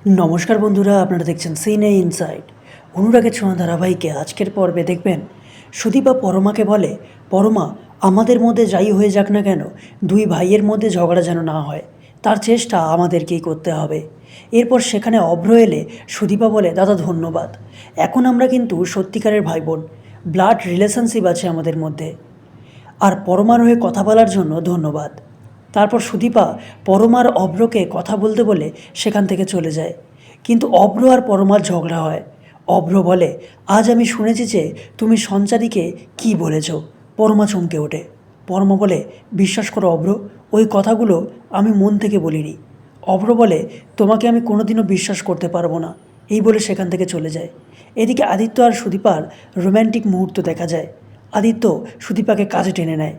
নমস্কার বন্ধুরা, আপনারা দেখছেন সিনে ইনসাইড। অনুরাগের ছোঁয়া ধারাবাহিকে আজকের পর্বে দেখবেন সুদীপা পরমাকে বলে, পরমা, আমাদের মধ্যে যাই হয়ে যাক না কেন, দুই ভাইয়ের মধ্যে ঝগড়া যেন না হয়, তার চেষ্টা আমাদেরকেই করতে হবে। এরপর সেখানে অভ্র এলে সুদীপা বলে, দাদা ধন্যবাদ, এখন আমরা কিন্তু সত্যিকারের ভাই বোন, ব্লাড রিলেশনশিপ আছে আমাদের মধ্যে। আর পরমার হয়ে কথা বলার জন্য ধন্যবাদ। তারপর সুদীপা পরমার অভ্রকে কথা বলতে বলে সেখান থেকে চলে যায়। কিন্তু অভ্র আর পরমার ঝগড়া হয়। অভ্র বলে, আজ আমি শুনেছি যে তুমি সঞ্চারীকে কি বলেছ। পরমা চমকে ওঠে। পরমা বলে, বিশ্বাস করো অভ্র, ওই কথাগুলো আমি মন থেকে বলিনি। অভ্র বলে, তোমাকে আমি কোনোদিনও বিশ্বাস করতে পারবো না। এই বলে সেখান থেকে চলে যায়। এদিকে আদিত্য আর সুদীপার রোম্যান্টিক মুহূর্ত দেখা যায়। আদিত্য সুদীপাকে কাজে টেনে নেয়।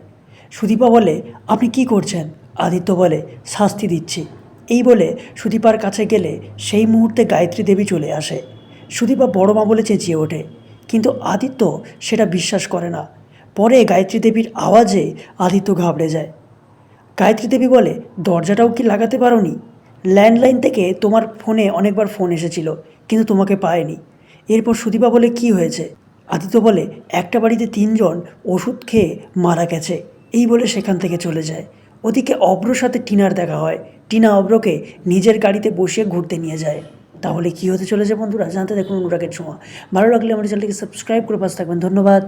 সুদীপা বলে, আপনি কি করছেন? আদিত্য বলে, শাস্তি দিচ্ছি। এই বলে সুদীপার কাছে গেলে সেই মুহূর্তে গায়ত্রী দেবী চলে আসে। সুদীপা বড় মা বলে চেঁচিয়ে ওঠে, কিন্তু আদিত্য সেটা বিশ্বাস করে না। পরে গায়ত্রী দেবীর আওয়াজে আদিত্য ঘাবড়ে যায়। গায়ত্রী দেবী বলে, দরজাটাও কি লাগাতে পারোনি? ল্যান্ডলাইন থেকে তোমার ফোনে অনেকবার ফোন এসেছিল, কিন্তু তোমাকে পায়নি। এরপর সুদীপা বলে, কি হয়েছে? আদিত্য বলে, একটা বাড়িতে 3 জন ওষুধ খেয়ে মারা গেছে। এই বলে সেখান থেকে চলে যায়। ওদিকে অভ্রর সাথে টিনার দেখা হয়। টিনা অভ্রকে নিজের গাড়িতে বসিয়ে ঘুরতে নিয়ে যায়। তাহলে কি হতে চলেছে বন্ধুরা, জানতে দেখুন অনুরাগের ছোঁয়া। ভালো লাগলে আমার চ্যানেলটিকে সাবস্ক্রাইব করে পাশে থাকবেন। ধন্যবাদ।